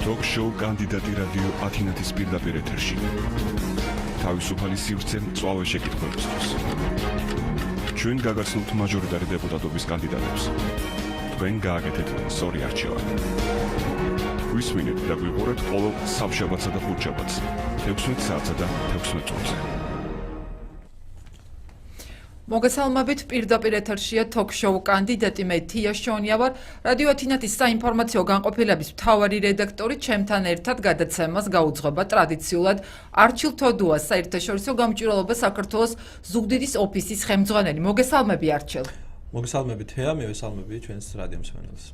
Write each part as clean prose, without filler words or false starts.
Talk-show კანდიდატი რადიო ათინათის პირდაპირ ეთერში. თავისუფალი სივრცე მწვავე შეკითხვებისთვის. ჩვენ გაგაცნობთ მაჟორიტარი დეპუტატობის კანდიდატებს. თქვენ გააკეთეთ სწორი არჩევა. გვისმინეთ და გვიყურეთ ყოველ სამშაბათსა და ხუთშაბათს 16 საათსა და 16 წუთზე. მოგესალმებით, პირდაპირ ეთერშია talk-show კანდიდატი მე თია შონია ვარ, რადიო ათინათის საინფორმაციო განყოფილების მთავარი რედაქტორი, ჩემთან ერთად გადაცემას გაუძღვება ტრადიციულად არჩილ თოდუას, საერთაშორისო გამჭვირვალობა საქართველოს ზუგდიდის ოფისის ხელმძღვანელი. მოგესალმები არჩილ. მოგესალმებით თეა, მივესალმები ჩვენს რადიო მსმენელს.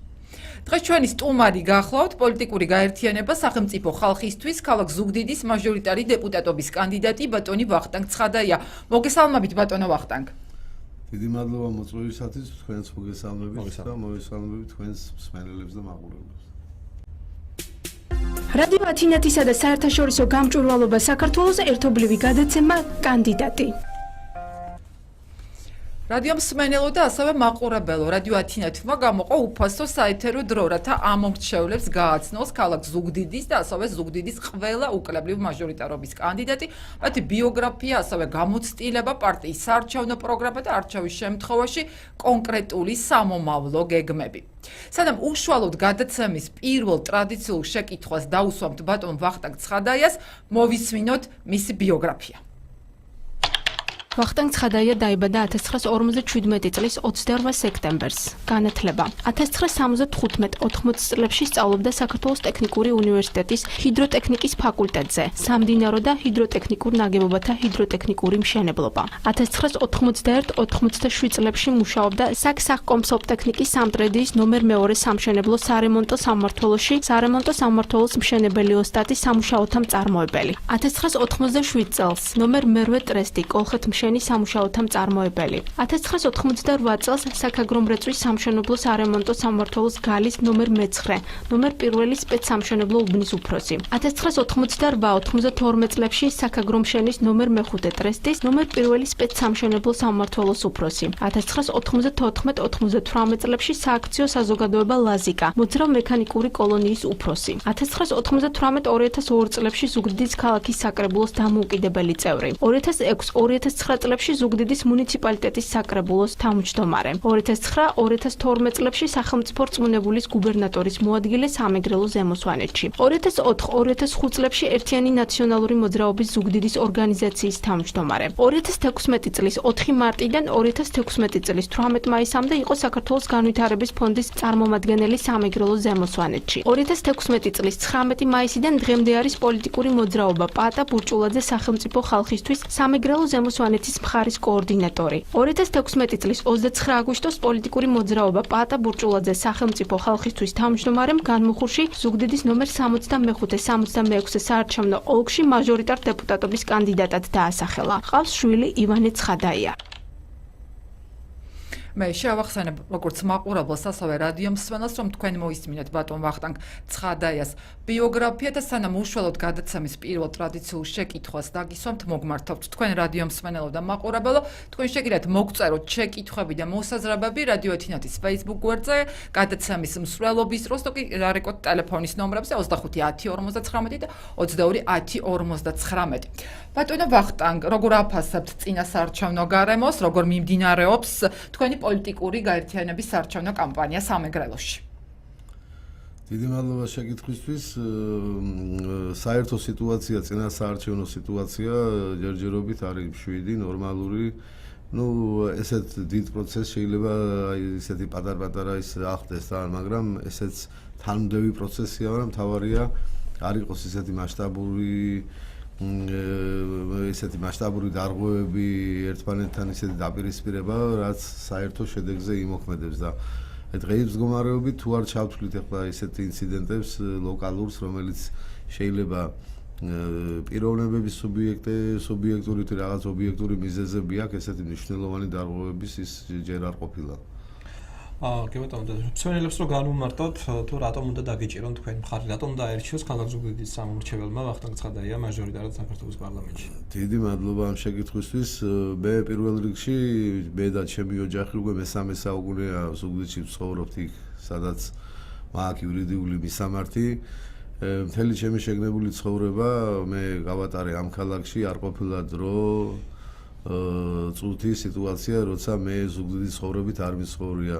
დღეს ჩვენი სტუმარი გახლავთ პოლიტიკური გაერთიანება სახელმწიფო ხალხისთვის ქალაქ ზუგდიდის მაჟორიტარი დეპუტატობის კანდიდატი ბატონი ვახტანგ ცხადაია. მოგესალმებით ბატონო ვახტანგ. დიდი მადლობა მოწვევისათვის, თქვენს მოგესალმებით და მოგესალმებით თქვენს მსმენელებს და მაყურებლებს. რადიო ათინათისა და საერთაშორისო გამჭვირვალობა საქართველოს ერთობლივი გადაცემა კანდიდატი. რადიო მსმენელო და ასევე მაყურებელო, რადიო ათინათმა გამოყო უფასო საეთერო დრო, რათა ამომრჩევლებს გააცნოს ქალაქ ზუგდიდის და ასევე ზუგდიდის ყველა უკლებრივ მაჟორიტარობის კანდიდატი, მათი ბიოგრაფია, ასევე გამოცდილება, პარტიის საარჩევნო პროგრამა და არჩევის შემთხვევაში კონკრეტული სამომავლო გეგმები. სანამ უშუალოდ გადაცემის პირველ ტრადიციულ შეკითხვას დაუსვამთ ბატონ ვახტანგ ცხადაიას, მოვისმინოთ მისი ბიოგრაფია. ვახტანგ ცხადაია დაიბადა 1957 წლის 28 სექტემბერს. განათლება 1975-80 წლებში სწავლობდა საქართველოს ტექნიკური უნივერსიტეტის ჰიდროტექნიკის ფაკულტეტზე, სამდინარო და ჰიდროტექნიკურ ნაგებობათა ჰიდროტექნიკური მშენებლობა. 1991-87 წლებში მუშაობდა საქსახკომსოფტექნიკის სამტრედიის ნომერ 2 სამშენებლო სარემონტო სამმართველოში, სარემონტო სამმართველოს მშენებელი ოსტატის სამუშაოთა მწარმოებელი. 1987 წელს ნომერ 1 ტრესტი კოლხეთ მშენი სამუშაოთა მწარმოებელი. 1988 წელს საქაგრომრეწვის სამშენებლო სარემონტო სამმართველოს გალის ნომერ 9, ნომერ 1 სპეცსამშენებლო უბნის უფროსი. 1988-92 წლებში საქაგრომშენის ნომერ 5 ტრესტის ნომერ 1 სპეცსამშენებლო სამმართველოს უფროსი. 1994-98 წლებში სააქციო საზოგადოება ლაზიკა, მოძრავ მექანიკური კოლონიის უფროსი. 1998-2002 წლებში ზუგდიდის ქალაქის საკრებულოს დამოუკიდებელი წევრი. 2006-2009 წლებში ზუგდიდის მუნიციპალიტეტის საკრებულოს თავმჯდომარე. 2009-2012 წლებში სახელმწიფო რწმუნებულის გუბერნატორის მოადგილე სამეგრელო ზემოსვანეთში. 2004-2005 წლებში ერთიანი ნაციონალური მოძრაობის ზუგდიდის ორგანიზაციის თავმჯდომარე. 2016 წლის 4 მარტიდან 2016 წლის 18 მაისამდე იყო საქართველოს განვითარების ფონდის წარმომადგენელი სამეგრელო ზემოსვანეთში. 2016 წლის 19 მაისიდან დღემდე არის პოლიტიკური მოძრაობა პაატა ბურჭულაძე სახელმწიფო ხალხისთვის სამეგრელო ზემოსვანეთის მხარის კოორდინატორი. 2016 წლის 29 აგვისტოს პოლიტიკური მოძრაობა პაატა ბურჭულაძე სახელმწიფო ხალხისთვის თავმჯდომარემ განმუხურში ზუგდიდის ნომერ 65-66 საარჩევნო ოლქში მაჟორიტარ დეპუტატობის კანდიდატად დაასახელა. ყავს შვილი ივანე ცხადაია. მე შევახსენებ როგორც მაყურებელს, ასევე რადიო მსმენელს, რომ თქვენ მოისმინეთ ბატონ ვახტანგ ცხადაიას ბიოგრაფია და სანამ უშუალოდ გადაცემის პირველ ტრადიციულ შეკითხვას დაგისვამთ, მოგმართავთ თქვენ რადიო მსმენელო და მაყურებელო, თქვენ შეგიძლიათ მოგწეროთ შეკითხვები და მოსაზრებები რადიო ათინათის Facebook გვერდზე, გადაცემის მსვლელობის დროს, თუ კი გარეკოთ ტელეფონის ნომრებზე 25 10 59 და 22 10 59. ბატონო ვახტანგ, როგორ აფასებთ წინა საარჩევნო გარემოს, როგორ მიმდინარეობს თქვენი პოლიტიკური გაერთიანების საარჩევნო კამპანია სამეგრელოში? დიდი მადლობა შეკითხვისთვის. საერთო სიტუაცია, წინა საარჩევნო სიტუაცია ჯერჯერობით არის მშვიდი, ნორმალური. ესეთ დიდ პროცესს შეიძლება ისეთი პატარ-პატარა ის ახდეს თან, მაგრამ ესეც თანმდევი პროცესია, მაგრამ მთავარია არ იყოს ისეთი მასშტაბური დარღვევები, ერთმანეთთან ისეთი დაპირისპირება, რაც საერთო შედეგზე იმოქმედებს და დღეების მდგომარეობით თუ არ ჩავთვლით ახლა ისეთ ინციდენტებს ლოკალურს, რომელიც შეიძლება პიროვნებების სუბიექტური თუ რაღაც ობიექტური მიზეზები აქვს, ესეთი მნიშვნელოვანი დარღვევების ის ჯერ არ ყოფილა. კი ბატონო, მსმენელებს რო განვმარტოთ, თუ რატომ უნდა დაგიჭირონ თქვენ მხარი, რატომ დაერჩიოს ქალაქ ზუგდიდის სამომრჩეველმა ვახტანგ ცხადაია მაჟორიტარად საქართველოს პარლამენტში? დიდი მადლობა ამ შეკითხვისთვის. მე პირველ რიგში მე და ჩემი ოჯახი უკვე მესამე საუკუნეა ზუგდიდში ვცხოვრობთ იქ, სადაც მაქვს იურიდიული მისამართი. მთელი ჩემი შეგნებული ცხოვრება მე გავატარე ამ ქალაქში, არ ყოფილა დრო წუთი სიტუაცია, როცა მე ზუგდიდის ცხოვრებით არ მიცხოვრია.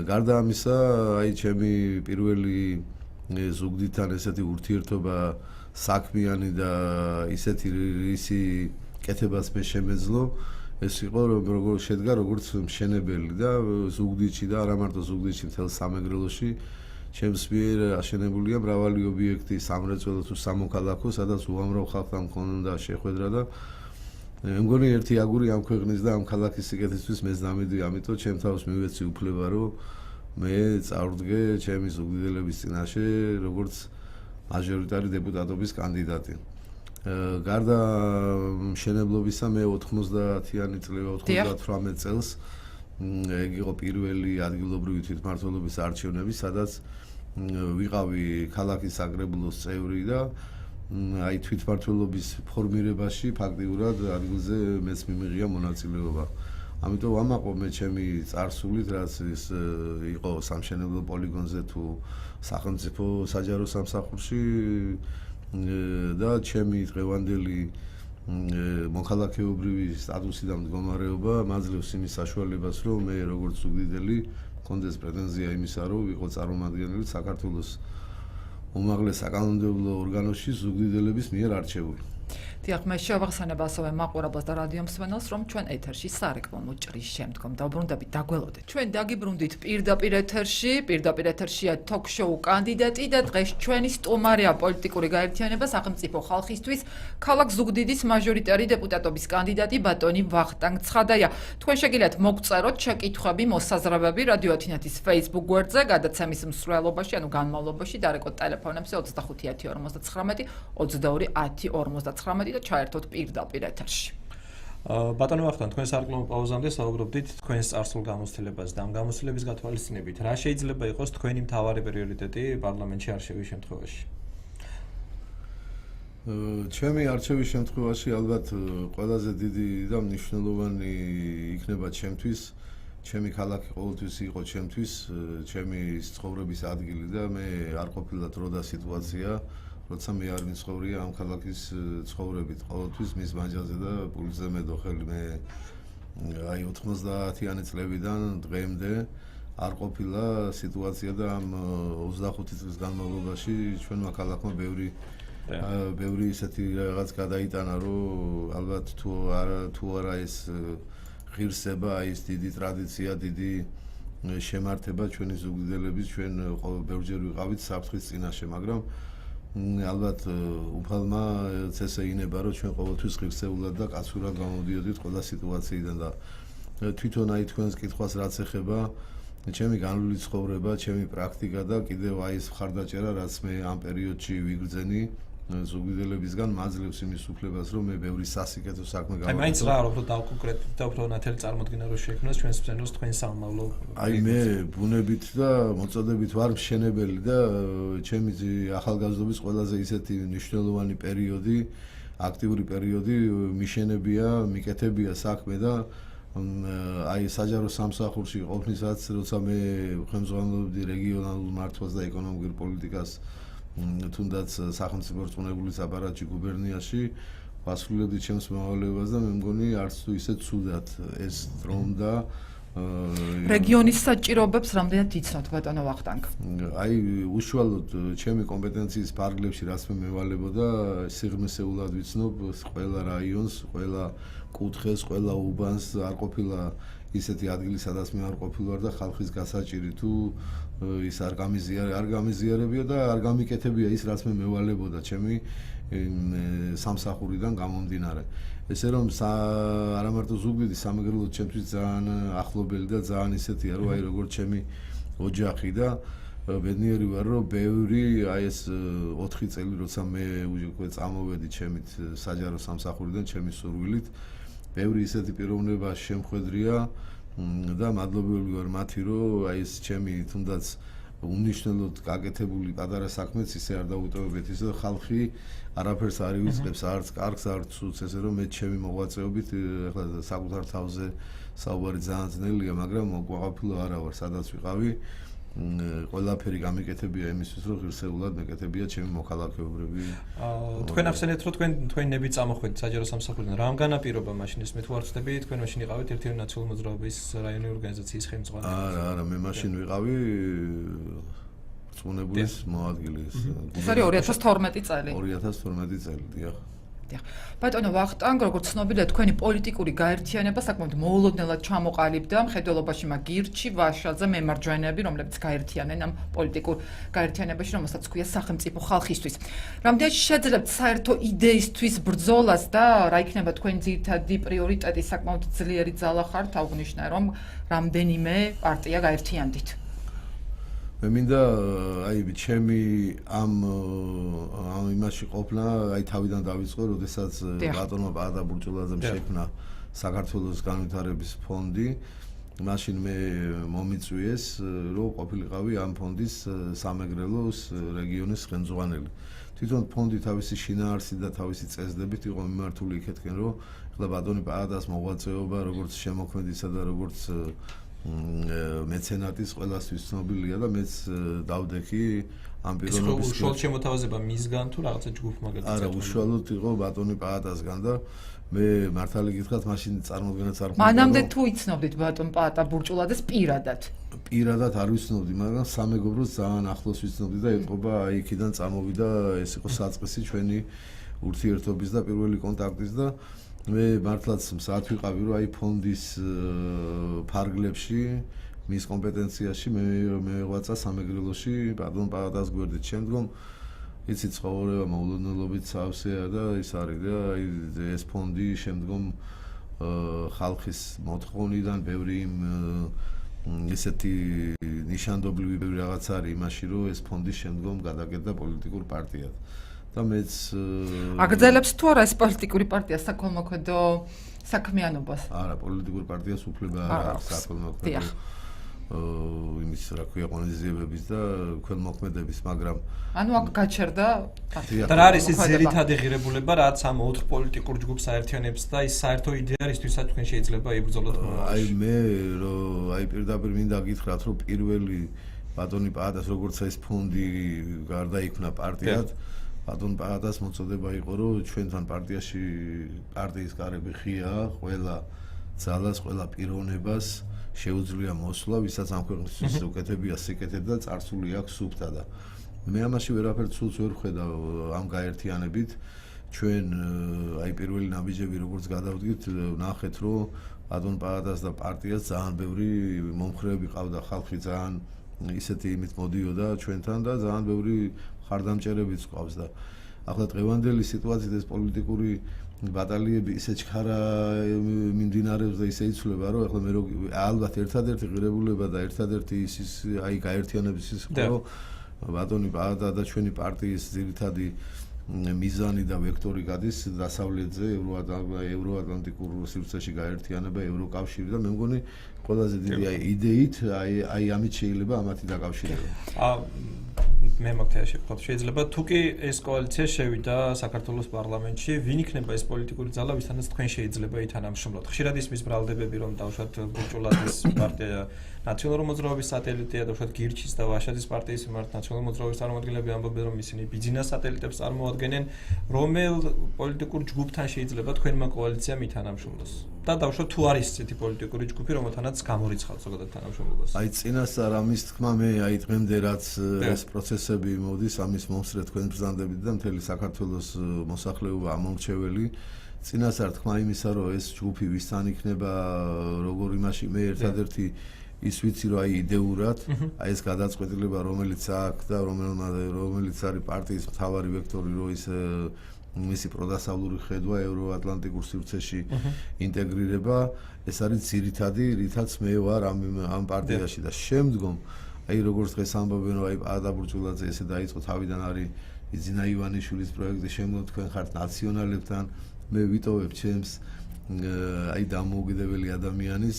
გარდა ამისა, აი ჩემი პირველი ზუგდიდთან ესეთი ურთიერთობა საქმიანი და ისეთი რისი კეთებას მე შემეძლო, ეს იყო როგორ შედგა როგორც მშენებელი და ზუგდიდში და არა მარტო ზუგდიდში, მთელ სამეგრელოში ჩემს მიერ აშენებულია მრავალი ობიექტი სამრეწველო თუ სამოქალაქო, სადაც უამრავ ხალხთან მქონდა შეხვედრა და მე მგონი ერთი აგური ამ ქვეყნის და ამ ქალაქის სიკეთისთვის მეც დამედვი, ამიტომ ჩემ თავს მივეცი უფლება, რომ მე წავდგე ჩემი ზუგდიდელების წინაშე როგორც მაჟორიტარი დეპუტატობის კანდიდატი. გარდა მშენებლობისა მე 90-იანი წლები 98 წელს ეგ იყო პირველი ადგილობრივი თვითმმართველობის არჩევნები, სადაც ვიყავი ქალაქის საკრებულოს წევრი და აი თვითმმართველობის ფორმირებაში ფაქტიურად ადგილზე მეც მიმიღია მონაწილეობა. ამიტომ ვამაყობ მე ჩემი წარსულით, რაც ის იყო სამშენებლო პოლიგონზე თუ სახელმწიფო საჯარო სამსახურში და ჩემი დღევანდელი მოქალაქეობრივი სტატუსი და მდგომარეობა მაძლევს იმის საშუალებას, რომ მე როგორც ზუგდიდელი მქონდეს პრეტენზია იმისა, რომ ვიყო წარმომადგენელი საქართველოს უმაღლეს საკანონმდებლო ორგანოში ზუგდიდელების მიერ არჩეული. დიახ, მე შევახსენებ ასევე მაყურებელს და რადიო მსმენელს, რომ ჩვენ ეთერში სარეკლამო ჭრის შემდგომ დავბრუნდებით, დაგველოდეთ. ჩვენ დაგიბრუნდით პირდაპირ ეთერშია ток-შოუ კანდიდატი და დღეს ჩვენი სტუმარია პოლიტიკური გაერთიანება სახელმწიფო ხალხისთვის ქალაქ ზუგდიდის მაჟორიტარი დეპუტატობის კანდიდატი ბატონი ვახტანგ ცხადაია. თქვენ შეგიძლიათ მოგწეროთ შეკითხვები, მოსაზრებები რადიო ათინათის Facebook გვერდზე, გადაცემის მსვლელობაში, ანუ განმავლობაში დარეკოთ ტელეფონებზე 25 59 22 10 59 და ჩაერთოთ პირდაპირ ეთერში. ბატონო ვახტანგ, თქვენ სარეკლამო პაუზამდე საუბრობდით თქვენს წარსულ გამოცდილებას და ამ გამოცდილების გათვალისწინებით, რა შეიძლება იყოს თქვენი მთავარი პრიორიტეტი პარლამენტში არჩევის შემთხვევაში? ჩემი არჩევის შემთხვევაში ალბათ ყველაზე დიდი და მნიშვნელოვანი იქნება ჩემთვის, ჩემი ქალაქი ყოველთვის იყო ჩემთვის, ჩემი ცხოვრების ადგილი და მე არ ყოფილა დრო და სიტუაცია, როცა მე არ ვიცხოვრია ამ ქალაქის ცხოვრებით, ყოველთვის მის მაჯაზე და პულსზე მედოხელი. მე აი 90-იანი წლებიდან დღემდე არ ყოფილა სიტუაცია და ამ 25 წლის განმავლობაში ჩვენმა ქალაქმა ბევრი ისეთი რაღაც გადაიტანა, რომ ალბათ თუ არა ეს ღირსება, ის დიდი ტრადიცია, დიდი შემართება ჩვენი ზუგდიდელების, ჩვენ ბევრჯერ ვიყავით საფრთხის წინაშე, მაგრამ ალბათ უფალმა წესეინება, რომ ჩვენ ყოველთვის ღირსეულად და კაცურად გამოვდიოდით ყველა სიტუაციიდან და თვითონ აი თქვენს კითხვას რაც ეხება ჩემი განვლილი ცხოვრება, ჩემი პრაქტიკა და კიდევ აი ეს მხარდაჭერა, რაც მე ამ პერიოდში ვიგრძენი ზუგდიდებისგან მაძლევს იმის უფლებას, რომ მე ბევრი სასიკეთო საქმე გავაკეთო. აი მაინც რა უფრო დავკონკრეტებთ და უფრო ნათელი წარმოდგენა რო შექმნას ჩვენს ბრძენოს თქვენ სამმავლო. აი მე ბუნებით და მოწოდებით ვარ მშენებელი და ჩემი ახალგაზრდობის ყველაზე ისეთი მნიშვნელოვანი პერიოდი, აქტიური პერიოდი მიშენებია, მიკეთებია საქმე და აი საჯარო სამსახურში ყოფნისაც, როცა მე ხელმძღვანელობდი რეგიონალურ მართვას და ეკონომიკურ პოლიტიკას თუნდაც სახელმწიფო რწმუნებულის აპარატში გუბერნიაში ვასრულებდი ჩემს მოვალეობას და მე მგონი არც თუ ისე ცუდად ეს დრომდა რეგიონის საჭიროებებს რამდენად იცნობთ ბატონო ვახტანგ? აი უშუალოდ ჩემი კომპეტენციის ფარგლებში რაც მე მევალებოდა სიღრმისეულად ვიცნობ ყველა რაიონს, ყველა კუთხეს, ყველა უბანს, არ ყოფილა ისეთი ადგილი, სადაც მე არ ყოფილვარ და ხალხის გასაჭირი თუ ის არ გამიზიარებია და არ გამიკეთებია ის, რაც მე მევალებოდა ჩემი სამსახურიდან გამომდინარე. ესე რომ არა მარტო ზუგდიდი სამეგრელო ჩემთვის ძალიან ახლობელი და ძალიან ისეთია, რომ აი როგორც ჩემი ოჯახი და ბედნიერი ვარ, რომ ბევრი აი ეს 4 წელი როცა მე უკვე წამოვედი ჩემით საჯარო სამსახურიდან ჩემი სურვილით, ბევრი ისეთი პიროვნება შემხვედრია და მადლობელი ვარ მათი, რომ აი ეს ჩემი თუნდაც უნიშნელოდ გაკეთებული პატარა საქმეც ისე არ დაუტოვებთ, ისე რომ ხალხი არაფერს არ ივიწყებს, არც კარგს, არც ცუდს, ესე რომ მე ჩემი მოღვაწეობით ახლა საკუთარ თავზე საუბარი ძალიან ძნელია, მაგრამ მოყვაყფილო არა ვარ, სადაც ვიყავი ყველაფერი გამიკეთებია იმისთვის, რომ ღირსეულად მეკეთებია ჩემი მოქალაქეობრივი. თქვენ ახსენეთ, რომ თქვენ ნებით წამოხვედით საჯარო სამსახურიდან. რამ განაპირობა მაშინ ეს მე თუ არ ვწდები, თქვენ მაშინ იყავით ერთიანი ნაციონალური მოძრაობის რაიონული ორგანიზაციის ხელმძღვანელი. არა, მე მაშინ ვიყავი რწმუნებულის მოადგილის. ეს არის 2012 წელი. 2012 წელი, დიახ. ბატონო ვახტანგ, როგორც ცნობილია, თქვენი პოლიტიკური გაერთიანება საკმაოდ მოულოდნელად ჩამოყალიბდა მხედველობაში მაგირჩი, ვაშაძე, მემარჯვენეები, რომლებიც გაერთიანენ ამ პოლიტიკურ გაერთიანებაში, რომელსაც ქვია სახელმწიფო ხალხისთვის. რამდენად შეძლებთ საერთო იდეისთვის ბრძოლას და რა იქნება თქვენი ძირითადი პრიორიტეტი, საკმაოდ ძლიერი ძალა ხართ, აღნიშნა რომ რამდენიმე პარტია გაერთიანდით. მე მინდა ჩემი ამ იმაში ყოფნა თავიდან დავიწყო, როდესაც ბატონმა პაატა ბურჭულაძემ შექმნა საქართველოს განვითარების ფონდი. მაშინ მე მომიწვიეს, რომ ყოფილიყავი ამ ფონდის სამეგრელოს რეგიონის ხელმძღვანელი. თვითონ ფონდი თავისი შინაარსით და თავისი წესდებით იყო მიმართული იქეთკენ, რომ ახლა ბატონი პაატას მოღვაწეობა, როგორც შემოქმედისა და როგორც მეცენატის ყველასთვის ცნობილია და მეც დავდექი ამ პიროვნების უშუალოდ შემოთავაზება მისგან თუ რაღაცა ჯგუფმა გადაწყვეტა. არა, უშუალოდ იყო ბატონი პაატასგან და მე მართალი გითხრათ, მაშინ წარმოდგენაც არ მქონდა. მანამდე თუ იცნობდით ბატონ პაატა ბურჭულაძეს პირადად? პირადად არ ვიცნობდი, მაგრამ სამეგობროს ძალიან ახლოს ვიცნობდი და ეთყობა იქიდან წამოვიდა, ეს იყო საწყისი ჩვენი ურთიერთობის და პირველი კონტაქტის და მე მართლაც მსად ვიყავი, რომ ფონდის ფარგლებში, მის კომპეტენციაში მე მეღვაწა სამეგრელოში ბატონ პაატას გვერდით. შემდგომ იცი ცხოვრება მოულოდნელობით სავსეა და ის არის და ეს ფონდი შემდგომ ხალხის მოთხოვნიდან ბევრი ესეთი ნიშანდობლივი ბევრი რაღაც არის იმაში, რომ ეს ფონდი შემდგომ გადაგედა პოლიტიკურ პარტიად. და მეც აგრძელებს თუ არა ეს პოლიტიკური პარტია საქველმოქმედო საქმიანობას? არა, პოლიტიკურ პარტიას უფლება არ აქვს საქველმოქმედო იმის რა ქვია ღონისძიებების და ქველმოქმედების, მაგრამ ანუ აქ გაჩერდა პარტია. და რა არის ეს ძირითადი ღირებულება, რაც ამ 4 პოლიტიკურ ჯგუფს აერთიანებს და ის საერთო იდეა რისთვისაც თქვენ შეიძლება იბრძოლოთ? მე პირდაპირ მინდა გითხრათ, რომ პირველი ბატონი პაატას როგორც ეს ფონდი გარდაიქმნა პარტიად, ბატონ პაატას მოწოდება იყო, რომ ჩვენთან პარტიაში პარტიის კარები ხია, ყველა ძალას, ყველა პიროვნებას შეუძლია მოსვლა, ვისაც ამ ქვეყნისთვის უკეთებია სიკეთე და წარსული აქვს სუფთა და მე ამაში ვერაფერ ცუდს ვერ ვხედავ ამ გაერთიანებით. ჩვენ პირველი ნაბიჯები როგორც გადავდგით, ნახეთ, რომ ბატონ პაატას და პარტიას ძალიან ბევრი მომხრეები ყავდა, ხალხი ძალიან ისეთი იმით მოდიოდა ჩვენთან და ძალიან ბევრი ხარდამჭერებიც ყავს და ახლა დღევანდელი სიტუაციით ეს პოლიტიკური ბატალიები ისე ჩქარა მიმდინარეობს და ისე იცვლება, რომ ახლა მე ალბათ ერთადერთი ღირებულება და ერთადერთი ის გაერთიანების ის რომ ბატონი პაატა და ჩვენი პარტიის ძირითადი მიზანი და ვექტორი გადის დასავლეთზე, ევროატლანტიკურ სივრცეში გაერთიანება, ევროკავშირი და მე მგონი ყველაზე დიდი იდეით ამით შეიძლება ამათი დაკავშირება. მე მაგთეაში ვთქვათ, შეიძლება თუ კი ეს კოალიცია შევიდა საქართველოს პარლამენტში, ვინ იქნება ეს პოლიტიკური ძალა, ვისთანაც თქვენ შეიძლება ითანამშრომლოთ. ხშირად ისმის ბრალდებები, რომ დავუშვათ ბურჭულაძის პარტია ნაციონალური მოძრაობის სატელიტია, დავუშვათ გირჩის და ვაშაძის პარტიის მიმართ ნაციონალური მოძრაობის წარმომადგენლები ამბობენ, რომ ისინი ბიძინას სატელიტებს წარმოადგენენ, რომელ პოლიტიკურ ჯგუფთან შეიძლება თქვენმა კოალიციამ ითანამშრომლოს. და დავუშვათ თუ არის ესეთი პოლიტიკური ჯგუფი, რომელთანაც გამორიცხავთ ზოგადად თანამშრომლობას. წინასწარ ამის თქმა მე დღემდე რაც ეს პროცესები მოდის, ამის მომსწრე თქვენ ბრძანდებით და მთელი საქართველოს მოსახლეობა ამორჩეველი. წინასწარ თქმა იმისა, რომ ეს ჯგუფი ვისთან იქნება, როგორ იმაში მე ერთადერთი ის ვიცი, რომ იდეურად ეს გადაწყვეტილება რომელიც აქვს და რომელიც არის პარტიის მთავარი ვექტორი, რომ ის მისი პროდასავლური ხედვა ევროატლანტიკურ სივრცეში ინტეგრირება, ეს არის ძირითადი, რითაც მე ვარ ამ პარტიაში და შემდგომ როგორც დღეს ამბობენ, რომ პაატა ბურჭულაძე ესე დაიწყო თავიდან არის იძინა ივანიშვილის პროექტი, შემდგომ თქვენ ხართ ნაციონალებთან, მე ვიტოვებ ჩემს დამოუკიდებელი ადამიანის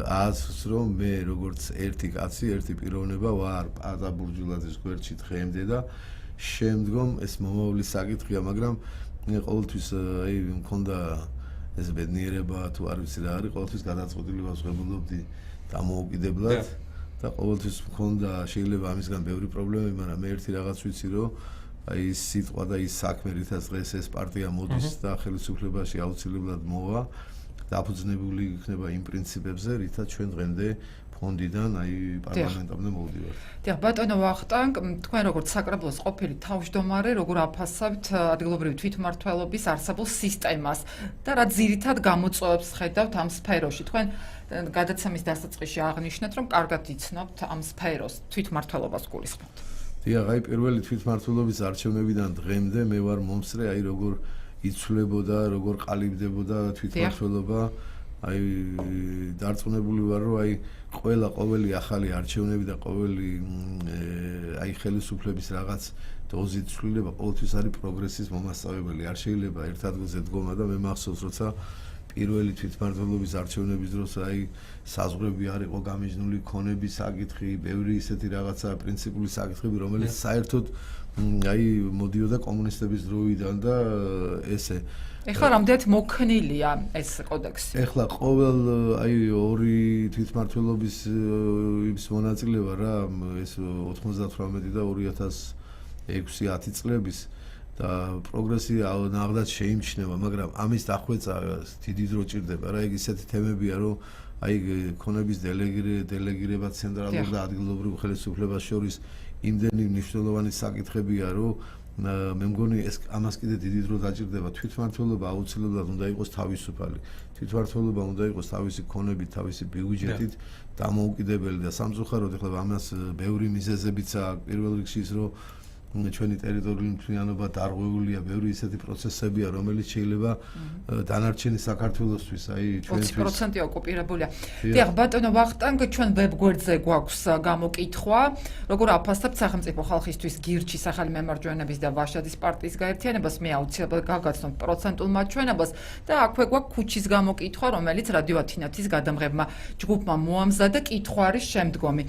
აზრს, რომ მე როგორც ერთი კაცი, ერთი პიროვნება ვარ პაატა ბურჭულაძის გვერდში დღემდე და შემდგომ ეს მომავლის საკითხია, მაგრამ მე ყოველთვის მქონდა ეს ბედნიერება თუ არ ვიცი რა არის, ყოველთვის გადაწყვეტილებას ვღებულობდი დამოუკიდებლად და ყოველთვის მქონდა შეიძლება ამისგან ბევრი პრობლემები, მაგრამ მე ერთი რაღაც ვიცი, რომ აი ის სიტყვა და ის საქმე, რითაც დღეს ეს პარტია მოდის და ხელისუფლებაში აუცილებლად მოვა, დაფუძნებული იქნება იმ პრინციპებზე, რითაც ჩვენ დღემდე ფონდიდან აი პარლამენტამდე მოვდივართ. დიახ, ბატონო ვახტანგ, თქვენ როგორც საკრებულოს ყოფილი თავმჯდომარე, როგორ აფასებთ ადგილობრივი თვითმმართველობის არსებულ სისტემას და რა ძირითად გამოწვევებს ხედავთ ამ სფეროში? თქვენ გადაცემის დასაწყისში აღნიშნეთ, რომ კარგად იცნობთ ამ სფეროს თვითმმართველობას გულისხმობთ. დიახ, აი პირველი თვითმმართველობის არჩევნებიდან დღემდე მე ვარ მომსწრე, აი როგორ იცვლებოდა, როგორ ყალიბდებოდა თვითმმართველობა. აი დარწმუნებული ვარ, რომ აი ყოველი ახალი არჩევნები და ყოველი აი ხელისუფლების რაღაც დოზით ცვლილება ყოველთვის არის პროგრესის მომასწავლებელი. არ შეიძლება ერთ ადგილზე დგომა და მე მახსოვს, როცა პირველი თვითმმართველობის არჩევნების დროს აი საზღვრები არ იყო გამიჯნული, ქონების საკითხი, ბევრი ისეთი რაღაცა პრინციპული საკითხები, რომელიც საერთოდ აი მოდიოდა კომუნისტების დროიდან და ესე ეხლა რამდენად მოქნილია ეს კოდექსი? ეხლა ყოველ აი ორი თვითმმართველობის ის მონაწილეობა რა ეს 98 და 2006-10 წლების და პროგრესი ნახდათ შეიმჩნევა, მაგრამ ამის დახვეწა დიდი დრო ჭირდება რა, ეგ ისეთი თემებია, რომ აი ქონების დელეგირება ცენტრალურ და ადგილობრივ ხელისუფლებას შორის იმდენი მნიშვნელოვანი საკითხებია, რომ მე მგონი ეს ამას კიდე დიდი დრო დაჭირდება. თვითმმართველობა აუცილებლად უნდა იყოს თავისუფალი. თვითმმართველობა უნდა იყოს თავისი ქონებით, თავისი ბიუჯეტით დამოუკიდებელი და სამწუხაროდ ეხლა ამას ბევრი მიზეზებიც აქვს. პირველ რიგში ის, რომ ჩვენი ტერიტორიული მთლიანობა დარღვეულია, ბევრი ისეთი პროცესებია, რომელიც შეიძლება დანარჩენი საქართველოსთვის, აი ჩვენთვის 20% ოკუპირებულია. დიახ, ბატონო ვახტანგ, ჩვენ ვებგვერდზე გვაქვს გამოკითხვა, როგორ აფასებთ სახელმწიფო ხალხისთვის გირჩის ახალი მემარჯვენეების და ვაშაძის პარტიის გაერთიანებას, მე აუცილებლად გავგაცნობ პროცენტულ მაჩვენებას და აქვე გვაქვს ქუჩის გამოკითხვა, რომელიც რადიო ათინათის გადამღებმა ჯგუფმა მოამზადა, კითხვა არის შემდგომი.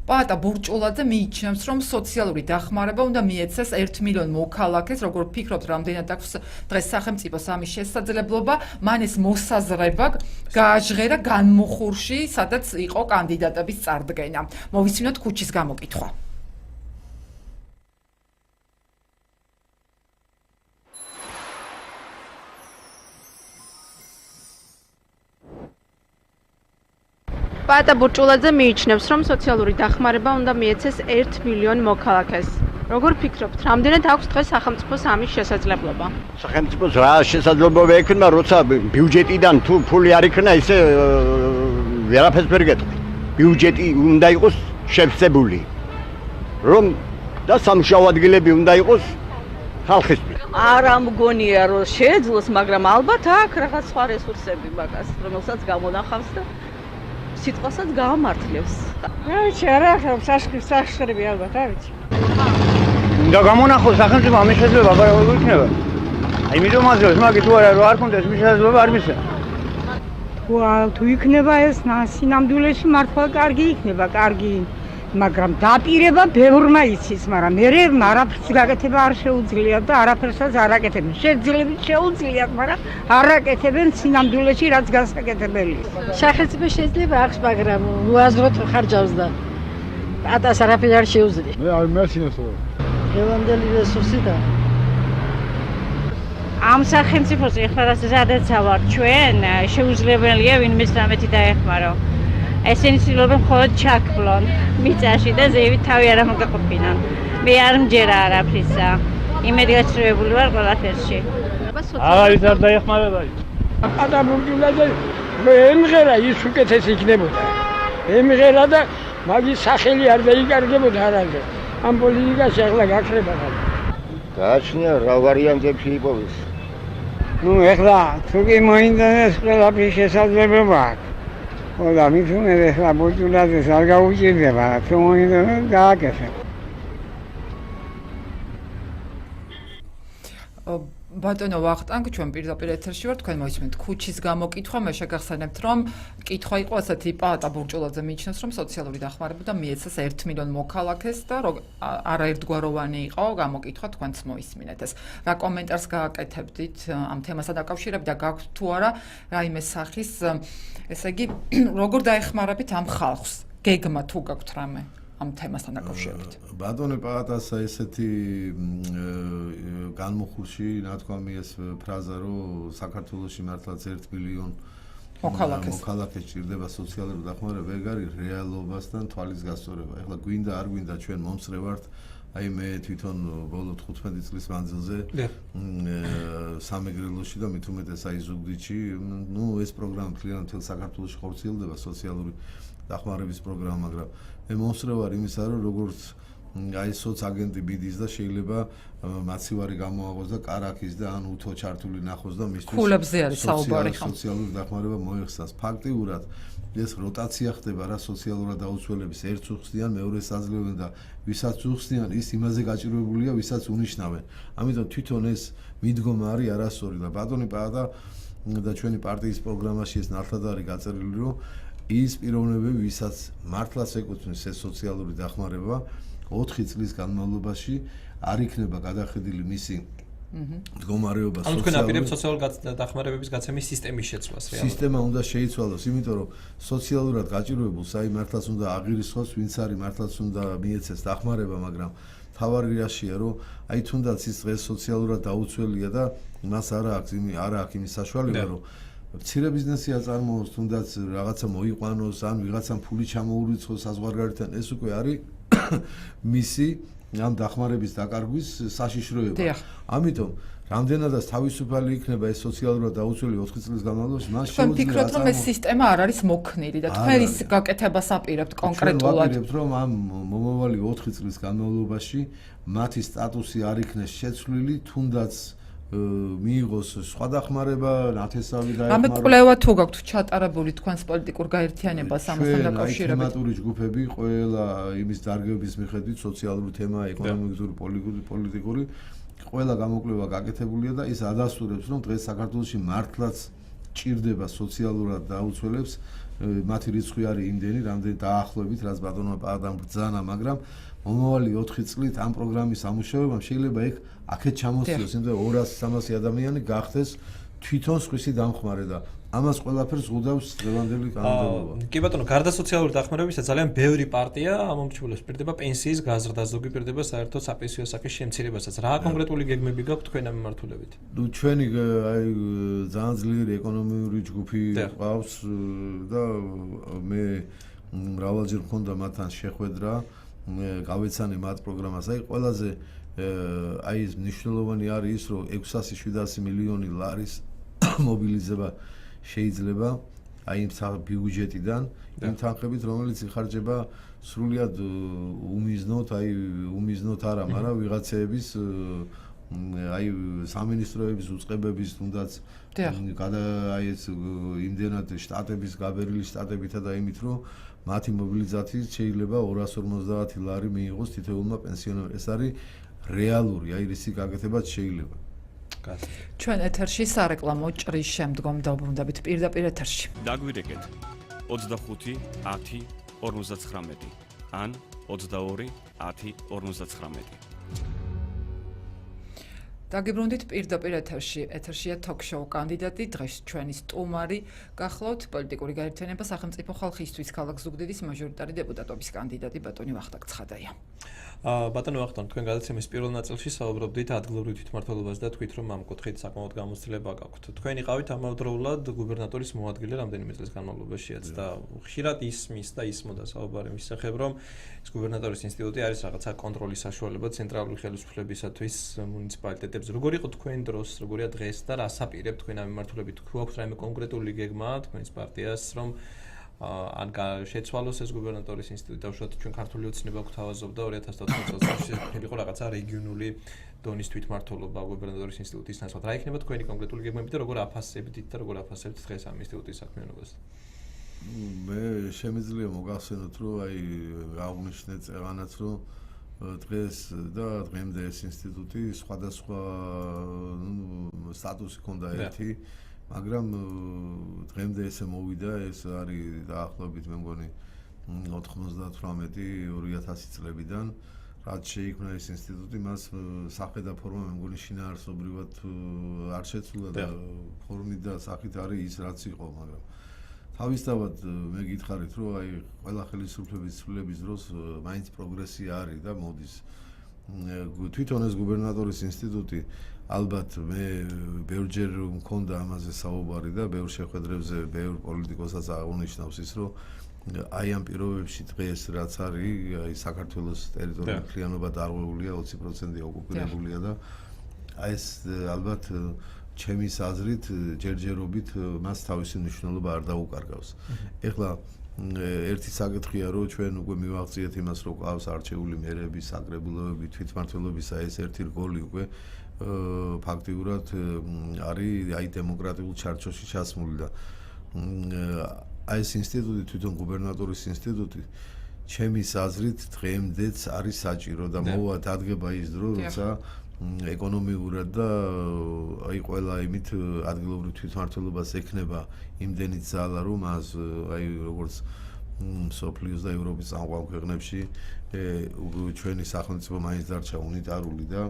პაატა ბურჭულაძე მიიჩნევს, რომ სოციალური დახმარება უნდა მიეცეს 1 მილიონ მოქალაქეს, როგორ ფიქრობთ, რამდენად აქვს დღეს სახელმწიფოს ამის შესაძლებლობა, მან ეს მოსაზრება გააჟღერა განმუხურში, სადაც იყო კანდიდატების წარდგენა. მოვისმინოთ ქუჩის გამოკითხვა. პაატა ბურჭულაძე მიიჩნევს, რომ სოციალური დახმარება უნდა მიეცეს 1 მილიონ მოქალაქეს. როგორ ფიქრობთ, რამდენად აქვს დღეს სახელმწიფოს ამის შესაძლებლობა? სახელმწიფოს რა შესაძლებლობა ექნება, როცა ბიუჯეტიდან თუ ფული არ იქნა, ისე ვერაფერს ვერ გეტყვი. ბიუჯეტი უნდა იყოს შევსებული, რომ და სამუშაო ადგილები უნდა იყოს ხალხისთვის. არა მგონია, რომ შეეძლოს, მაგრამ ალბათ აქვს რაღაც სხვა რესურსები მაგას, რომელსაც გამონახავს და სიტყვასაც გაამართლებს. რა ვიცი, არა, საშკრები ალბათ, რა ვიცი. უნდა გამონახოს სახელმწიფო ამის შესაძლებლობა როგორ იქნება. აი მიდო მაძლევს, მაგით თუ არა, რომ არ კონდეს მის შესაძლებლობა არ მისცემ. თუ იქნება ეს სინამდვილეში მართლა კარგი იქნება, კარგი, მაგრამ დაპირება ბევრმა იცის, მაგრამ მე არაფერს გაკეთება არ შეუძლიათ და არაფერსაც არ აკეთებენ. შეუძლიათ, მაგრამ არ აკეთებენ სინამდვილეში რაც გასაკეთებელია. სახელმწიფო შეიძლება აქვს, მაგრამ უაზროდ ხარჯავს და პატას არაფერი არ შეუძლია. მე არ მესინოს. დღევანდელი რესურსი და ამ სახელმწიფოს ეხლა სადაც ვარ ჩვენ, შეუძლებელია ვინმეს რამეთი დაეხმარო. ესენი ცდილობენ მხოლოდ ჩაქვლონ მიწაში და ზევით თავი არ მოგაყოფინონ. მე არ მჯერა არაფრისა. იმედი გასწრებული ვარ ყველაფერში. აღარის არ დაეხმარება ის. პაატა ბურჭულაძე ემღერა ის უკეთესი იქნებოდა. ემღერა და მაგის სახელი არ დაიკარგებოდა არანაირად. ამ პოლიტიკაში ახლა გაქრება. გააჩნია რა ვარიანტებში იპოვეს. ნუ ეხლა თუ კი მოინდომეს ყველაფრის შესაძლებლობა აქვს. და მით უმეტეს ეხლა ბურჭულაძეს არ გაუჭირდება, თუ მოინდომეს გააკეთებ. ბატონო ვახტანგ, ჩვენ პირდაპირ ეთერში ვართ, თქვენ მოისმენთ ქუჩის გამოკითხვა, მე შეგახსენებთ, რომ კითხვა იყო ასეთი, პაატა ბურჭულაძე მიიჩნევს, რომ სოციალური დახმარება და მიეცეს 1 მილიონ მოქალაქეს და არაერთგვაროვანი იყო გამოკითხვა, თქვენც მოისმინეთ ეს. რა კომენტარს გააკეთებდით ამ თემასთან დაკავშირებით და გაქვთ თუ არა რაიმე სახის, ესე იგი, როგორ დაეხმარებით ამ ხალხს? გეგმა თუ გაქვთ რამე ამ თემასთან დაკავშირებით? ბატონი პაატასა ესეთი განმუხურში ნათქვამი ეს ფრაზა რომ საქართველოში მართლაც 1 მილიონ მოქალაქეს ჭირდება სოციალური დახმარება, ეგ არის რეალობასთან თვალის გასწორება. ეხლა გვინდა არ გვინდა ჩვენ მომსწრე ვართ, აი მე თვითონ ბოლო 15 წლის მანძილზე სამეგრელოში და მით უმეტეს აი ზუგდიდში, ეს პროგრამა მთლიანად მთელ საქართველოში ხორციელდება სოციალური დახმარების პროგრამა, მაგრამ მე მომსწრე ვარ იმისა, რომ როგორც აი სოცაგენტი ბიდის და შეიძლება მაცივარი გამოაღოს და კარაქის და ან უთო ჩართული ნახოს და მისთვის ქულებზე არის საუბარი ხო? სოციალური დახმარება მოიხსნას. ფაქტიურად ეს როტაცია ხდება რა სოციალურად დაუცველების ერთს უხსნიან, მეორეს აძლევენ და ვისაც უხსნიან ის იმაზე გაჭირვებულია, ვისაც უნიშნავენ. ამიტომ თვითონ ეს მიდგომა არის არასწორი და ბატონი პაატა და ჩვენი პარტიის პროგრამაში ეს ნათლად არის გაწერილი, რომ ის პიროვნებები, ვისაც მართლაც ეკუთვნის ეს სოციალური დახმარება 4 წლის განმავლობაში არ იქნება გადახედილი მისი მდგომარეობა ანუ თქვენ აპირებთ სოციალური დახმარებების გაცემის სისტემის შეცვლას რეალურად. სისტემა უნდა შეიცვალოს, იმიტომ რომ სოციალურად გაჭირვებულს აი მართლაც უნდა აღირსოს, ვინც არის მართლაც უნდა მიეცეს დახმარება, მაგრამ თავარი რაშია, რომ აი თუნდაც ის დღეს სოციალურად დაუცველია და მას არ აქვს იმის საშუალება, რომ მცირე ბიზნესი აწარმოოს, თუნდაც რაღაცა მოიყვანოს, ან ვიღაცამ ფული ჩამოურიცხოს საზღვარგარეთთან, ეს უკვე არის მისი ამ დახმარების დაკარგვის საშიშროება. ამიტომ რამდენადაც თავისუფალი იქნება ეს სოციალურად დაუცველი 4 წლის განმავლობაში, მას შეუძლია ფიქრობთ, რომ ეს სისტემა არ არის მოქნილი და თქვენ ის გაკეთებას აპირებთ კონკრეტულად. ვაპირებთ, რომ ამ მომავალი 4 წლის განმავლობაში მათი სტატუსი არ იქნეს შეცვლილი, თუნდაც მიიღოს სხვა დახმარება, ნათესავი დაეხმაროს. რამე კვლევა თუ გაქვთ ჩატარებული თქვენს პოლიტიკურ გაერთიანებას ამასთან დაკავშირებით? თემატური ჯგუფები ყველა იმის დარგების მიხედვით სოციალური თემა, ეკონომიკური, პოლიტიკური ყველა გამოკვლევა გაკეთებულია და ის ადასტურებს, რომ დღეს საქართველოში მართლაც ჭირდება სოციალურად დაუცველებს, მათი რიცხვი არის იმდენი, რამდენი დაახლოებით, რაც ბატონმა პაატამ ბრძანა, მაგრამ მომავალი 4 წლით ამ პროგრამის ამუშავებამ შეიძლება აქეთ ჩამოსწიოს, იმიტომ რომ 200-300 ადამიანი გახდეს თვითონ სხვისი დამხმარე და ამას ყველაფერს ზღუდავს დღევანდელი კანონმდებლობა. კი ბატონო, გარდა სოციალური დახმარებისა ძალიან ბევრი პარტია ამომრჩევლებს პირდება პენსიის გაზრდა, ზოგი პირდება საერთოდ საპენსიო სახის შემცირებასაც. რა კონკრეტული გეგმები გაქვთ თქვენ ამ მიმართულებით? ჩვენი აი ძალიან ძლიერი ეკონომიური ჯგუფი ყავს და მე მრავალჯერ მქონდა მათთან შეხვედრა, გავეცანი მათ პროგრამას. აი ყველაზე აი ეს მნიშვნელოვანი არის ის, რომ 600-700 მილიონი ლარის მობილიზება შეიძლება აი იმ ბიუჯეტიდან, იმ თანხებით, რომელიც იხარჯება სრულიად უმიზნოდ არა, მაგრამ ვიღაცეების აი სამინისტროების უწყებების თუნდაც აი ეს იმდენად შტატების გაბერილი შტატებითა და იმით, რომ მათი მობილიზაციით შეიძლება 250 ლარი მიიღოს თითოეულმა პენსიონერმა. ეს არის რეალური, აი რისი გაკეთებაც შეიძლება. ჩვენ ეთერში სარეკლამო ჭრის შემდგომ დავბრუნდებით პირდაპირ ეთერში. დაგვირეკეთ 25 10 59 ან 22 10 59. დაგიბრუნდით პირდაპირ ეთერში. ეთერშია ток-შოუ კანდიდატი, დღეს ჩვენი სტუმარი გახლავთ პოლიტიკური გაერთიანება სახელმწიფო ხალხისთვის ქალაქ ზუგდიდის მაჟორიტარი დეპუტატობის კანდიდატი ბატონი ვახტანგ ცხადაია. ბატონო ვახტანგ, თქვენ გადაცემის პირველ ნაწილში საუბრობდით ადგილობრივ თვითმმართველობაზე და თქვით, რომ ამ კუთხით საკმაოდ გამოცდილება გაქვთ. თქვენ იყავით ამავდროულად გუბერნატორის მოადგილე რამდენიმე წლის განმავლობაშიაც და ხშირად ისმის და ისმოდა საუბარი მის შესახებ, რომ ეს გუბერნატორის ინსტიტუტი არის რაღაცა კონტროლის საშუალება ცენტრალური ხელისუფლებისათვის მუნიციპალიტეტებზე. როგორ იყო თქვენ დროს, როგორია დღეს და რას აპირებთ თქვენ ამ მიმართულებით? თუ აქვს რაიმე კონკრეტული გეგმა თქვენს პარტიას, რომ ან შეცვალოს ეს გუბერნატორის ინსტიტუტი, დავუშვათ ჩვენ ქართული ოცნება გვთავაზობდა 2014 წელს იყო რაღაცა რეგიონული დონის თვითმმართველობა გუბერნატორის ინსტიტუტის ნაცვლად. რა იქნება თქვენი კონკრეტული გეგმები და როგორ აფასებდით და როგორ აფასებთ დღეს ამ ინსტიტუტის საქმიანობას? მე შემიძლია მოგახსენოთ, რომ აი აღნიშნე წეღანაც, რომ დღეს და დღემდე ეს ინსტიტუტი სხვადასხვა სტატუსი ჰქონდა ერთი, მაგრამ დღემდე ესე მოვიდა, ეს არის დაახლოებით მე მგონი 98-2000 წლებიდან, რაც შეიქმნა ეს ინსტიტუტი, მას სახე და ფორმა მე მგონი შინაარსობრივად არ შეცვლა და ფორმით და სახით არის ის, რაც იყო, მაგრამ თავისთავად მე გითხარით, რომ აი ყველა ხელისუფლების ცვლილების დროს მაინც პროგრესია არის და მოდის. თვითონ ეს გუბერნატორის ინსტიტუტი ალბათ მე ბევრჯერ მქონდა ამაზე საუბარი და ბევრ შეხვედრებზე ბევრ პოლიტიკოსაც აღნიშნავს ის, რომ აი ამ პირობებში დღეს რაც არის, აი საქართველოს ტერიტორიული მთლიანობა დარღვეულია, 20% ოკუპირებულია და აი ეს ალბათ ჩემის აზრით ჯერჯერობით მას თავისი მნიშვნელობა არ დაუკარგავს. ეხლა ერთი საკითხია, რომ ჩვენ უკვე მივაღწიეთ იმას, რომ ყავს არჩეული მერები, საკრებულოები, თვითმმართველობისა ეს ერთი რგოლი უკვე ფაქტიურად არის აი დემოკრატიულ ჩარჩოში ჩასმული და აი ეს ინსტიტუტი თვითონ გუბერნატორის ინსტიტუტი ჩემის აზრით დღემდეც არის საჭირო და მოვა დადგება ის დრო, როცა ეკონომიურად და აი ყველა იმით ადგილობრივ თვითმმართველობას ექნება იმდენი ძალა, რომ მას აი როგორც სოფლიოს და ევროპის წამყვან ქვეყნებში ჩვენი სახელმწიფო მაინც დარჩა უნიტარული და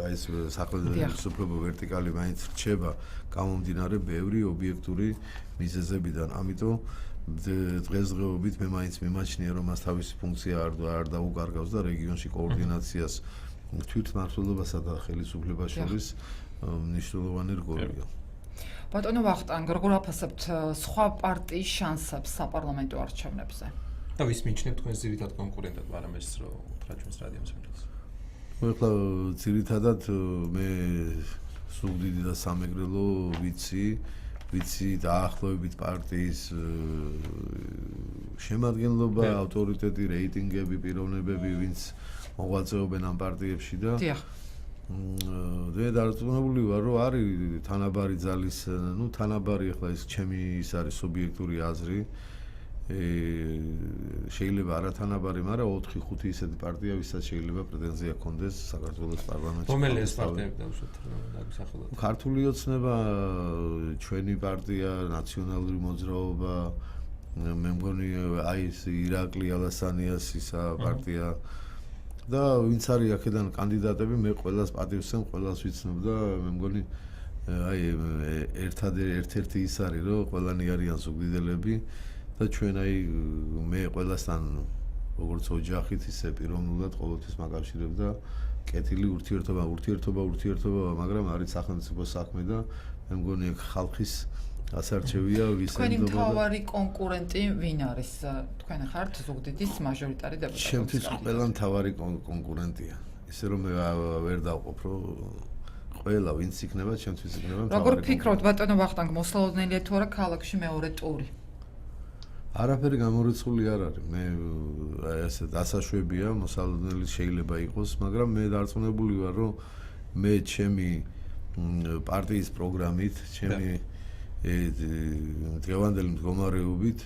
აი ეს სახელმწიფო ვერტიკალი მაინც რჩება გამომდინარე ბევრი ობიექტური მიზეზებიდან. ამიტომ დღესდღეობით მე მაინც მიმაჩნია, რომ მას თავისი ფუნქცია არ დაუკარგავს და რეგიონში კოორდინაციას თვითმმართველობასა და ხელისუფლებას შორის მნიშვნელოვანი რგოლია. ბატონო ვახტანგ, როგორ აფასებთ სხვა პარტიის შანსებს საპარლამენტო არჩევნებზე? და ვის მიიჩნევთ თქვენს ძირითად კონკურენტად, მაგრამ ეს რო უთხრა ჩვენს რადიოს მიერ. ეხლა ძირითადად მე სულ დიდი და სამეგრელო ვიცი დაახლოებით პარტიის შემადგენლობა, ავტორიტეტი, რეიტინგები, პიროვნებები, ვინც მოღვაწეობენ ამ პარტიებში და მე დარწმუნებული ვარ, რომ არის თანაბარი ძალის, თანაბარი ახლა ეს ჩემი ის არის სუბიექტური აზრი. შეიძლება არათანაბარი, მაგრამ 4-5 ისეთი პარტია, ვისაც შეიძლება პრეტენზია ჰქონდეს საქართველოს პარლამენტში. რომელი ეს პარტიები დავუშვათ დაგისახელოთ? ქართული ოცნება, ჩვენი პარტია, ნაციონალური მოძრაობა, მე მგონი აი ეს ირაკლი ალასანიას ისა პარტია და ვინც არის აქედან კანდიდატები, მე ყველას პატივსცემ, ყველას ვიცნობ და მე მგონი აი ერთ-ერთი ის არის, რომ ყველანი არიან ზუგდიდელები და ჩვენ აი მე ყველასთან როგორც ოჯახით ისე პიროვნულად ყოველთვის მაკავშირებ და კეთილი ურთიერთობა, მაგრამ არის სახელმწიფო საქმე და მე მგონი ხალხის ასარჩევია ვის თქვენი მთავარი კონკურენტი ვინ არის? თქვენ ხართ ზუგდიდის მაჟორიტარი დეპუტატი. ჩემთვის ყველა მთავარი კონკურენტია. ისე რომ მე ვერ დავყოფ, რომ ყველა ვინც იქნება, ჩემთვის იქნება მთავარი. როგორ ფიქრობთ ბატონო ვახტანგ, მოსალოდნელია თუ არა ქალაქში მეორე ტური? არაფერი გამორიცხული არ არის. მე ესე დასაშვებია, მოსალოდნელი შეიძლება იყოს, მაგრამ მე დარწმუნებული ვარ, რომ მე ჩემი პარტიის პროგრამით, ჩემი დღევანდელი მდგომარეობით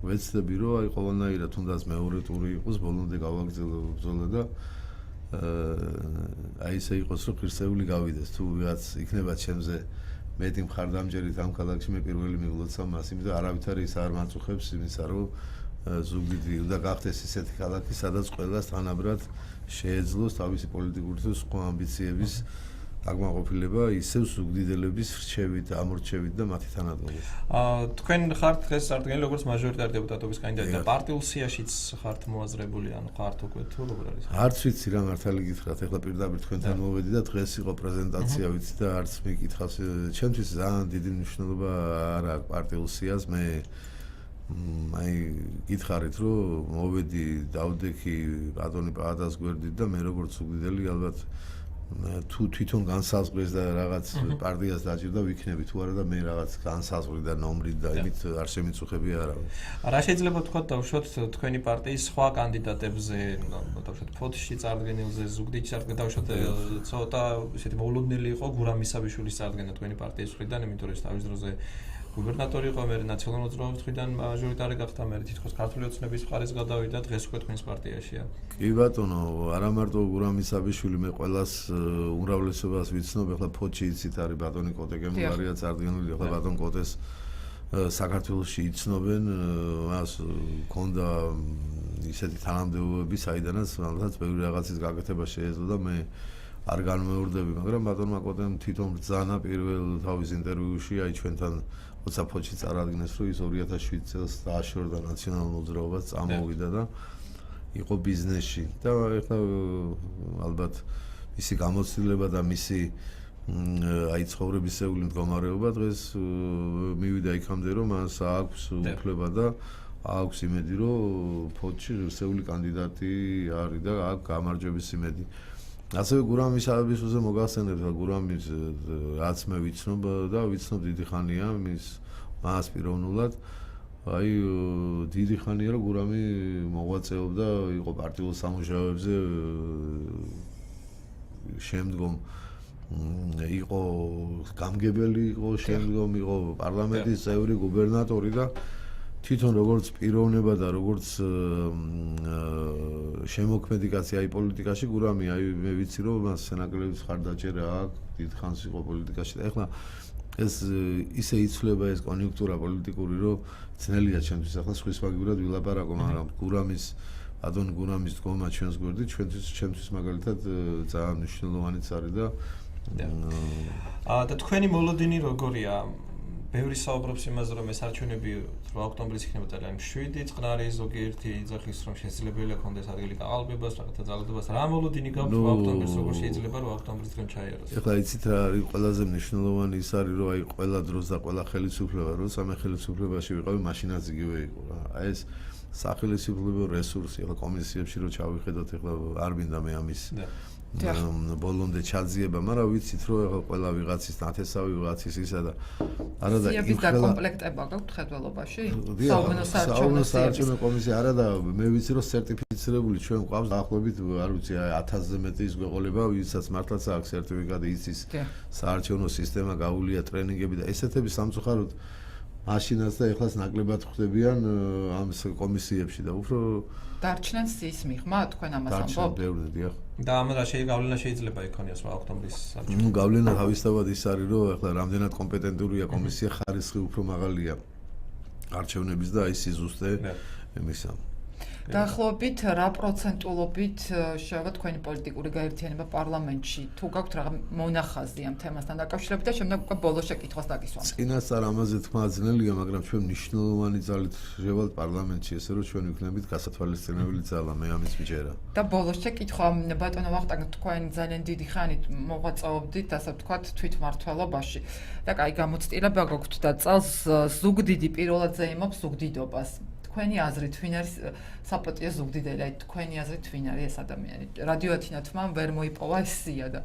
ვეცდები, რომ აი ყველანაირად თუნდაც მეორე ტური იყოს, ბოლომდე გავაგრძელო ბრძოლა და აი ესე იყოს, რომ ღირსეული გავიდეს. თუ ვიღაც იქნება ჩემზე მეტი მხარდამჭერით ამ ქალაქში, მე პირველი მივლოცავ მას, იმიტომ არავითარი ის არ მაწუხებს იმისა, რომ ზუგდიდი უნდა გახდეს ისეთი ქალაქი, სადაც ყველას თანაბრად შეეძლოს თავისი პოლიტიკური თუ სხვა ამბიციების დაგმაყოფილება ისევ ზუგდიდელების რჩევით, ამორჩევით და მათი თანადგომით. თქვენ ხართ დღეს წარდგენილი როგორც მაჟორიტარი დეპუტატობის კანდიდატი და პარტიულ სიაშიც ხართ მოაზრებული, ანუ ხართ უკვე თუ როგორ არის? არც ვიცი რა მართალი გითხრათ, ეხლა პირდაპირ თქვენთან მოვედი და დღეს იყო პრეზენტაცია, ვიცი და არც მიკითხავს. ჩემთვის ძალიან დიდი მნიშვნელობა არ აქვს პარტიულ სიას. მე აი გითხარით, რომ მოვედი დავდექი ბატონი პაადას გვერდით და მე როგორც ზუგდიდელი ალბათ თუ თვითონ განსაზღვრეს და რაღაც პარტიას დაჭირდა ვიქნები თუ არა და მე რაღაც განსაზღვრი და ნომრით და იმით არ შემიწუხები არავინ. რა შეიძლება თქვათ დავუშვათ თქვენი პარტიის სხვა კანდიდატებზე, დავუშვათ ფოთში წარდგენილზე, ზუგდიდში წარდგენილზე, დავუშვათ ცოტა ისეთი მოულოდნელი იყო გურამ ისაბიშვილის წარდგენა თქვენი პარტიის მხრიდან, იმიტომ რომ თავის დროზე გუბერნატორი იყო, მე ნაციონალური მოძრაობის მხრიდან მაჟორიტარი გახდა, მე თითქოს ქართული ოცნების მხარეს გადავიდა, დღეს უკვე თქვენს პარტიაშია. კი ბატონო, არა მარტო გურამ ისაბიშვილი, მე ყველას უმრავლესობას ვიცნობ, ახლა ფოთში იცით არის ბატონი კოტე გემულარია წარდგენილი, ახლა ბატონ კოტეს საქართველოში იცნობენ, მას ჰქონდა ისეთი თანამდებობები, საიდანაც მართლაც ბევრი რაღაცის გაკეთება შეეძლო და მე არ განმეორდები, მაგრამ ბატონმა კოტემ თვითონ ბრძანა პირველ თავის ინტერვიუში, აი ჩვენთან როცა ფოჩი წარადგინეს, რომ ის 2007 წელს დააშორდა ნაციონალურ მოძრაობას, წამოვიდა და იყო ბიზნესში და ეხლა ალბათ მისი გამოცდილება და მისი აი ცხოვრებისეული მდგომარეობა დღეს მივიდა იქამდე, რომ მას აქვს უფლება და აქვს იმედი, რომ ფოჩი ღირსეული კანდიდატი არის და აქვს გამარჯვების იმედი. ასევე გურამის აბისოზე მოგახსენებთ, გურამის რაც მე ვიცნობ და ვიცნობ დიდი ხანია მას პიროვნულად. აი დიდი ხანია რომ გურამი მოღვაწეობდა, იყო პარტიულ სამუშაოებზე, შემდგომ იყო გამგებელი, იყო შემდგომ იყო პარლამენტის წევრი, გუბერნატორი და თვითონ როგორც პიროვნება და როგორც შემოქმედი კაცი აი პოლიტიკაში გურამი აი მე ვიცი რომ მას სენაკლების ხარდაჭერა აქვს, დიდხანს იყო პოლიტიკაში და ეხლა ეს ისე იცვლება ეს კონიუნქტურა პოლიტიკური რომ ძნელია ჩემთვის ახლა სხვისვაგივრად ვილაპარაკო, მაგრამ გურამის ბატონ გურამის დგომა ჩვენს გვერდით ჩემთვის მაგალითად ძალიან მნიშვნელოვანიც არის და და თქვენი მოლოდინი როგორია? ბევრი საუბრობს იმაზე, რომ ეს არჩევნები 8 ოქტომბრის იქნება ძალიან მშვიდი, წყნარი, ზოგიერთი იძახის, რომ შესაძლებელია კონდეს ადგილი გაყალბებას, რაღაცა ძალადობას. რა მოლოდინი გაქვთ 8 ოქტომბერს, როგორ შეიძლება 8 ოქტომბრის დღემ ჩაიაროს? ეხლა იცით რა არის ყველაზე მნიშვნელოვანი ის არის, რომ აი ყველა დროს და ყველა ხელისუფლება, როცა მე ხელისუფლებაში ვიყავი, მაშინაც იგივე იყო რა. აი ეს სახელმწიფო რესურსი, ეხლა კომისიებში რო ჩავიხედოთ, ეხლა არ მინდა მე ამის ბოლომდე ჩაძიება, მაგრამ ვიცით რომ ეხლა ყველა ვიღაცის ნათესავი, ვიღაცის ისა და არა და იმ კომპლექტება გაქვთ ხედველობაში? საუბნო საარჩევნო კომისია არა და მე ვიცი რომ სერტიფიცირებული ჩვენ გვყავს დაახლოებით არ ვიცი 1000-ზე მეტი ის გვეყოლება, ვისაც მართლაც აქვს სერტიფიკატი, იცის საარჩევნო სისტემა, გაუვლია ტრენინგები და ესეთები სამწუხაროდ მაშინაც და ეხლაც ნაკლებად ხვდებიან ამ კომისიებში და უფრო დარჩნენ სის მიღმა თქვენ ამას ამბობთ? დარჩნენ ბევრი დიახ. და ამ რა გავლენა შეიძლება იქონიოს 8 ოქტომბრის არჩევნებში? გავლენა თავისთავად ის არის, რომ ეხლა რამდენად კომპეტენტურია კომისია, ხარისხი უფრო მაღალია არჩევნების და აი სიზუსტე იმისა. დაახლოებით რა პროცენტულობით შევა თქვენი პოლიტიკური გაერთიანება პარლამენტში? თუ გაქვთ რაღაც მონახაზი ამ თემასთან დაკავშირებით და შემდეგ უკვე ბოლოს შეკითხვას დაგისვამთ. წინასწარ ამაზე თქმა ძნელია, მაგრამ ჩვენ მნიშვნელოვანი ძალით შევალთ პარლამენტში, ესე რომ ჩვენ ვიქნებით გასათვალისწინებელი ძალა, მე ამის მიჯერა. და ბოლოს შეკითხვა, ბატონო ვახტანგ, თქვენ ძალიან დიდი ხანით მოღვაწეობდით, ასე ვთქვათ, თვითმმართველობაში და კაი გამოცდილება გაქვთ და წელს ზუგდიდი პირველად ზეიმობს ზუგდიდობას. თქვენი აზრით ვინ არის საპატიო ზუგდიდელი? აი თქვენი აზრით ვინ არის ეს ადამიანი? რადიო ათინათმა ვერ მოიპოვა ეს სია და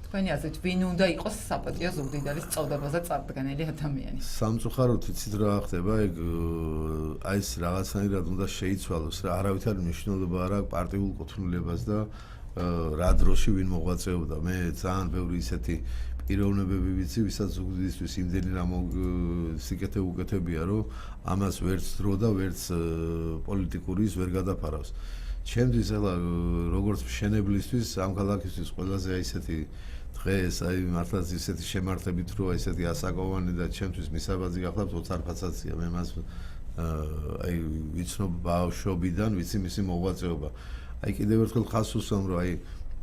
თქვენი აზრით ვინ უნდა იყოს საპატიო ზუგდიდელის წოდებაზე წარდგენილი ადამიანი? სამწუხაროდ იცით რა ხდება, აი ეს რაღაცნაირად უნდა შეიცვალოს რა, არავითარი მნიშვნელობა არ აქვს პარტიულ კუთვნილებას და რა დროში ვინ მოღვაწეობდა. მე ძალიან ბევრი ისეთი პიროვნებები ვიცი, ვისაც ზუგდიდისთვის იმდენი რამ სიკეთე უკეთებია, რომ ამას ვერც დრო და ვერც პოლიტიკური ის ვერ გადაფარავს. ჩემთვის ეხლა როგორც მშენებლისთვის ამ ქალაქისთვის ყველაზე აი ესეთი დღეს აი მართლაც ისეთი შემართებით რო აი ესეთი ასაკოვანი და ჩემთვის მისაბაძი გახლავთ ოცარფაცაცია. მე მას აი ვიცნობ ბავშვობიდან, ვიცი მისი მოღვაწეობა. აი კიდევ ერთხელ ხას უსვამ, რომ აი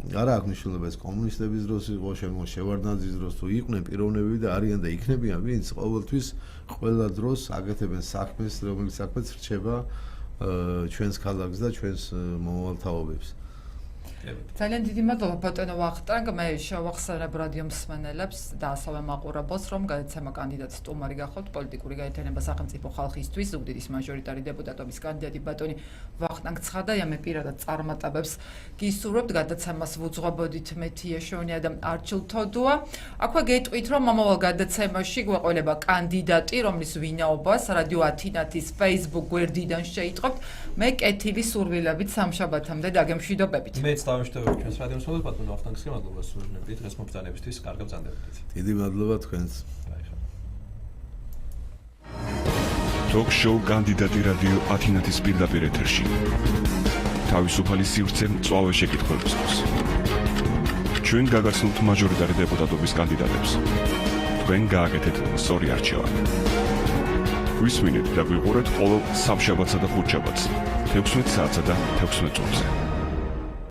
არა აქვს მნიშვნელობა ეს კომუნისტების დროს იყო, შევარდნაძის დროს თუ იყვნენ პიროვნებები და არიან და იქნებიან, ვინც ყოველთვის ყველა დროს აკეთებენ საქმეს, რომელიც საქმეც რჩება ჩვენს ქალაქს და ჩვენს მომავალთაობებს. ძალიან დიდი მადლობა ბატონო ვახტანგ, მე შევახსენებ რადიო მსმენელებს და ასევე მაყურებელს, რომ გადაცემა კანდიდატ სტუმარი გახავთ პოლიტიკური გაერთიანება სახელმწიფო ხალხისთვის ზუგდიდის მაჟორიტარი დეპუტატობის კანდიდატი ბატონი ვახტანგ ცხადაია. მე პირადად წარმატებებს გისურვებთ გადაცემას ვუძღვებოდით მე თიაშონია და არჩილ თოდუა. აქვე გეტყვით, რომ მომავალ გადაცემაში გვეყოლება კანდიდატი, რომლის ვინაობას რადიო ათინათის Facebook გვერდიდან შეიტყობთ. მე კეთილი სურვილებით სამშაბათამდე დაგემშვიდობებით. დავიმშვიდობებით ჩვენს რადიო მსმენელს, ბატონო ვახტანგს მადლობა სურვილებით დღეს მობრძანებისთვის, კარგ ბრძანებებით. დიდი მადლობა თქვენს. Talk-show კანდიდატი რადიო ათინათის პირდაპირ ეთერში. თავისუფალი სივრცე მწვავე შეკითხვებისთვის. ჩვენ გაგაცნობთ მაჟორიტარი დეპუტატობის კანდიდატებს. თქვენ გააკეთეთ სწორი არჩევანი. გვისმინეთ და გვიყურეთ ყოველ სამშაბათსა და ხუთშაბათს 16 საათსა და 16 წუთზე.